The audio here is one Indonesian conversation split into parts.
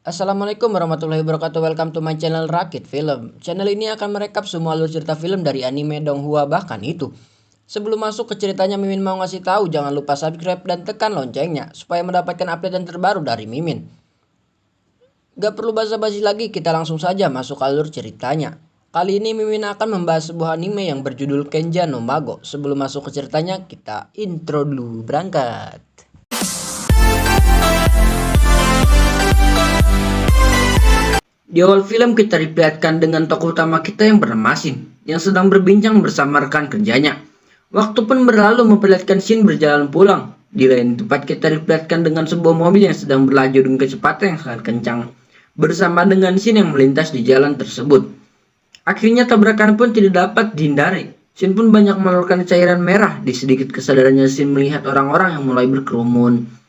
Assalamualaikum warahmatullahi wabarakatuh. Welcome to my channel Rakit Film. Channel ini akan merekap semua alur cerita film dari anime, donghua, bahkan itu. Sebelum masuk ke ceritanya, Mimin mau ngasih tahu jangan lupa subscribe dan tekan loncengnya supaya mendapatkan update yang terbaru dari Mimin. Gak perlu basa-basi lagi, kita langsung saja masuk ke alur ceritanya. Kali ini Mimin akan membahas sebuah anime yang berjudul Kenja no Mago. Sebelum masuk ke ceritanya, kita intro dulu, berangkat. Di awal film kita diperlihatkan dengan tokoh utama kita yang bernama Shin, yang sedang berbincang bersama rekan kerjanya. Waktu pun berlalu memperlihatkan Shin berjalan pulang. Di lain tempat kita diperlihatkan dengan sebuah mobil yang sedang berlaju dengan kecepatan yang sangat kencang, bersama dengan Shin yang melintas di jalan tersebut. Akhirnya tabrakan pun tidak dapat dihindari. Shin pun banyak mengeluarkan cairan merah. Di sedikit kesadarannya Shin melihat orang-orang yang mulai berkerumun.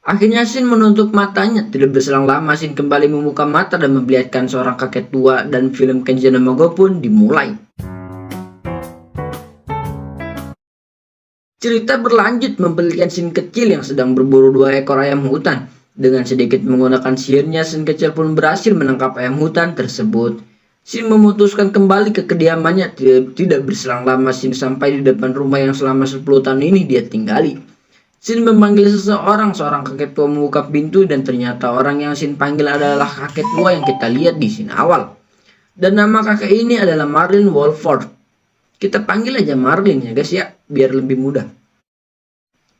Akhirnya Shin menutup matanya. Tidak berselang lama Shin kembali membuka mata dan memperlihatkan seorang kakek tua, dan film Kenja no Mago pun dimulai. Cerita berlanjut memperlihatkan Shin kecil yang sedang berburu 2 ekor ayam hutan. Dengan sedikit menggunakan sihirnya, Shin kecil pun berhasil menangkap ayam hutan tersebut. Shin memutuskan kembali ke kediamannya. Tidak berselang lama Shin sampai di depan rumah yang selama 10 tahun ini dia tinggali. Shin memanggil seorang kakek tua membuka pintu, dan ternyata orang yang Shin panggil adalah kakek tua yang kita lihat di scene awal. Dan nama kakek ini adalah Marlin Wolford. Kita panggil aja Marlin ya guys ya, biar lebih mudah.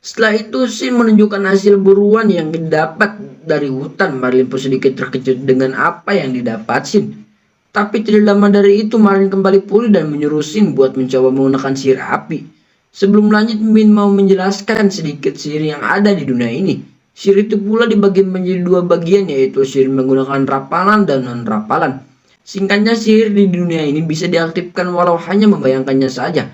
Setelah itu Shin menunjukkan hasil buruan yang didapat dari hutan. Marlin pun sedikit terkejut dengan apa yang didapat Shin. Tapi tidak lama dari itu Marlin kembali pulih dan menyuruh Shin buat mencoba menggunakan sihir api. Sebelum lanjut, Min mau menjelaskan sedikit sihir yang ada di dunia ini. Sihir itu pula dibagi menjadi 2 bagian, yaitu sihir menggunakan rapalan dan non-rapalan. Singkatnya, sihir di dunia ini bisa diaktifkan walau hanya membayangkannya saja.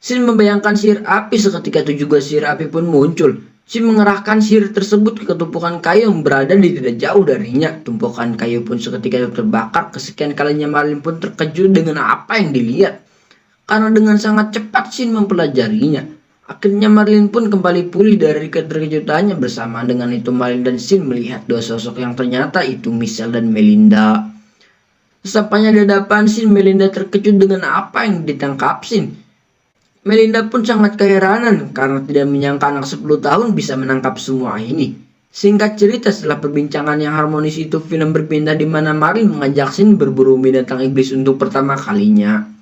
Shin membayangkan sihir api, seketika itu juga sihir api pun muncul. Shin mengerahkan sihir tersebut ke tumpukan kayu yang berada di tidak jauh darinya. Tumpukan kayu pun seketika itu terbakar. Kesekian kalinya Marlin pun terkejut dengan apa yang dilihat, karena dengan sangat cepat Shin mempelajarinya. Akhirnya Marlin pun kembali pulih dari keterkejutannya. Bersama dengan itu Marlin dan Shin melihat 2 sosok yang ternyata itu Michelle dan Melinda. Sesampainya di hadapan Shin, Melinda terkejut dengan apa yang ditangkap Shin. Melinda pun sangat keheranan karena tidak menyangka anak 10 tahun bisa menangkap semua ini. Singkat cerita, setelah perbincangan yang harmonis itu, film berpindah di mana Marlin mengajak Shin berburu binatang iblis untuk pertama kalinya.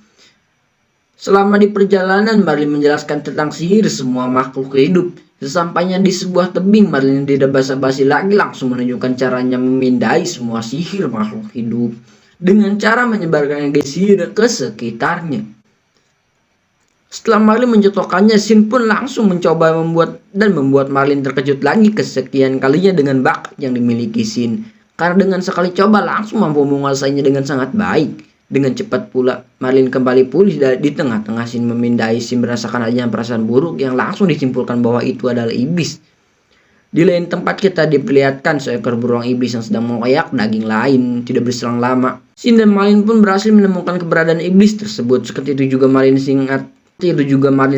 Selama di perjalanan, Marlin menjelaskan tentang sihir semua makhluk hidup. Sesampainya di sebuah tebing, Marlin tidak basa-basi lagi langsung menunjukkan caranya memindai semua sihir makhluk hidup dengan cara menyebarkan energi sihir ke sekitarnya. Setelah Marlin mencontohkannya, Shin pun langsung mencoba membuat Marlin terkejut lagi kesekian kalinya dengan bakat yang dimiliki Shin. Karena dengan sekali coba langsung mampu menguasainya dengan sangat baik. Dengan cepat pula Marlin kembali pulih di tengah-tengah Shin memindai. Shin merasakan adanya perasaan buruk yang langsung disimpulkan bahwa itu adalah iblis. Di lain tempat kita diperlihatkan seekor beruang iblis yang sedang mengoyak daging lain. Tidak berselang lama, Shin dan Marlin pun berhasil menemukan keberadaan iblis tersebut. Seperti itu juga Marlin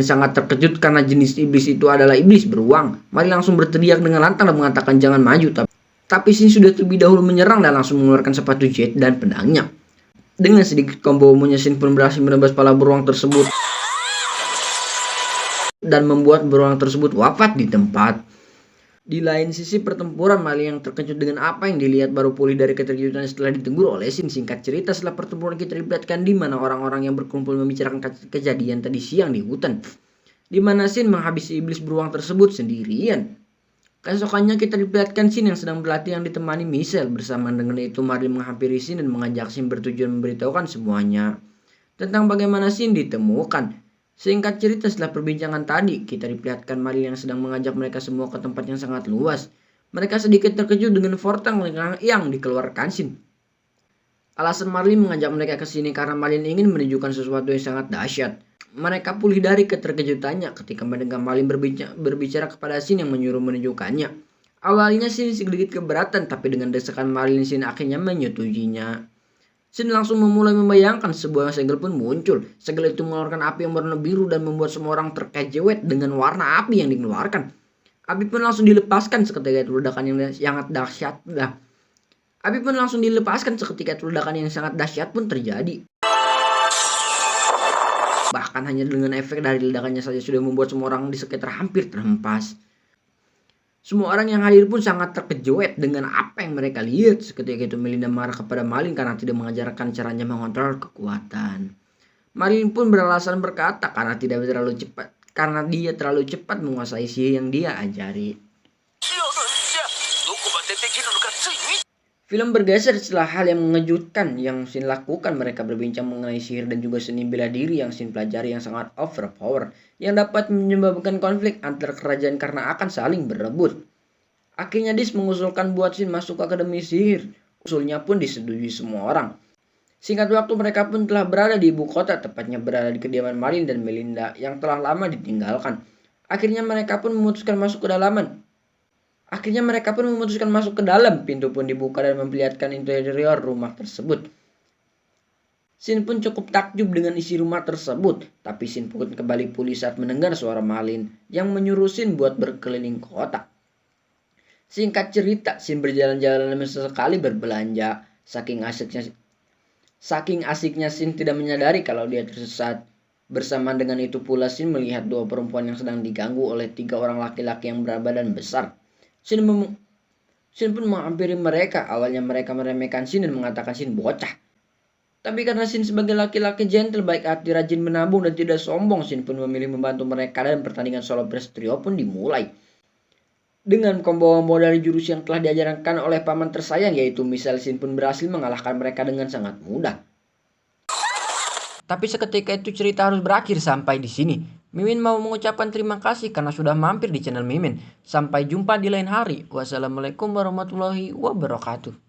sangat terkejut karena jenis iblis itu adalah iblis beruang. Marlin langsung berteriak dengan lantang dan mengatakan jangan maju. Tapi Shin sudah terlebih dahulu menyerang dan langsung mengeluarkan sepatu jet dan pedangnya. Dengan sedikit combo umumnya, Shin pun berhasil menebas kepala beruang tersebut dan membuat beruang tersebut wafat di tempat. Di lain sisi pertempuran, Marlin yang terkejut dengan apa yang dilihat baru pulih dari keterkejutan setelah ditegur oleh Shin. Singkat cerita, setelah pertempuran kita diperlihatkan di mana orang-orang yang berkumpul membicarakan kejadian tadi siang di hutan, di mana Shin menghabisi iblis beruang tersebut sendirian. Keesokannya kita diperlihatkan Shin yang sedang berlatih yang ditemani Michelle. Bersama dengan itu Marlin menghampiri Shin dan mengajak Shin bertujuan memberitahukan semuanya tentang bagaimana Shin ditemukan. Singkat cerita, setelah perbincangan tadi, kita diperlihatkan Marlin yang sedang mengajak mereka semua ke tempat yang sangat luas. Mereka sedikit terkejut dengan portal yang dikeluarkan Shin. Alasan Marlin mengajak mereka ke sini karena Marlin ingin menunjukkan sesuatu yang sangat dahsyat. Mereka pulih dari keterkejutannya ketika mendengar Marlin berbicara kepada Shin yang menyuruh menunjukkannya. Awalnya Shin sedikit keberatan, tapi dengan desakan Marlin, Shin akhirnya menyetujuinya. Shin langsung memulai membayangkan sebuah segel pun muncul. Segel itu mengeluarkan api yang berwarna biru dan membuat semua orang terkejut dengan warna api yang dikeluarkan. Abi pun langsung dilepaskan seketika itu ledakan yang sangat dahsyat. Abi pun langsung dilepaskan seketika itu ledakan yang sangat dahsyat pun terjadi. Bahkan hanya dengan efek dari ledakannya saja sudah membuat semua orang di sekitar hampir terhempas. Semua orang yang hadir pun sangat terkejut dengan apa yang mereka lihat. Seketika itu Melinda marah kepada Marlin karena tidak mengajarkan caranya mengontrol kekuatan. Marlin pun beralasan berkata karena dia terlalu cepat menguasai sihir yang dia ajari. Film bergeser setelah hal yang mengejutkan yang Shin lakukan. Mereka berbincang mengenai sihir dan juga seni bela diri yang Shin pelajari yang sangat overpower, yang dapat menyebabkan konflik antar kerajaan karena akan saling berebut. Akhirnya Dis mengusulkan buat Shin masuk ke akademi sihir. Usulnya pun disetujui semua orang. Singkat waktu mereka pun telah berada di ibu kota, tepatnya berada di kediaman Marlin dan Melinda yang telah lama ditinggalkan. Akhirnya mereka pun memutuskan masuk ke dalam. Pintu pun dibuka dan memperlihatkan interior rumah tersebut. Shin pun cukup takjub dengan isi rumah tersebut, tapi Shin pun kembali pulih saat mendengar suara Marlin yang menyuruh Shin buat berkeliling kota. Singkat cerita, Shin berjalan-jalan dan sesekali berbelanja. Saking asiknya Shin tidak menyadari kalau dia tersesat. Bersamaan dengan itu pula Shin melihat dua perempuan yang sedang diganggu oleh 3 orang laki-laki yang berbadan besar. Shin pun menghampiri mereka. Awalnya mereka meremehkan Shin dan mengatakan Shin bocah. Tapi karena Shin sebagai laki-laki gentle, baik hati, rajin menabung dan tidak sombong, Shin pun memilih membantu mereka dan pertandingan solo versus trio pun dimulai. Dengan combo dari jurus yang telah diajarkan oleh paman tersayang yaitu Misal, Shin pun berhasil mengalahkan mereka dengan sangat mudah. Tapi seketika itu cerita harus berakhir sampai di sini. Mimin mau mengucapkan terima kasih karena sudah mampir di channel Mimin. Sampai jumpa di lain hari. Wassalamualaikum warahmatullahi wabarakatuh.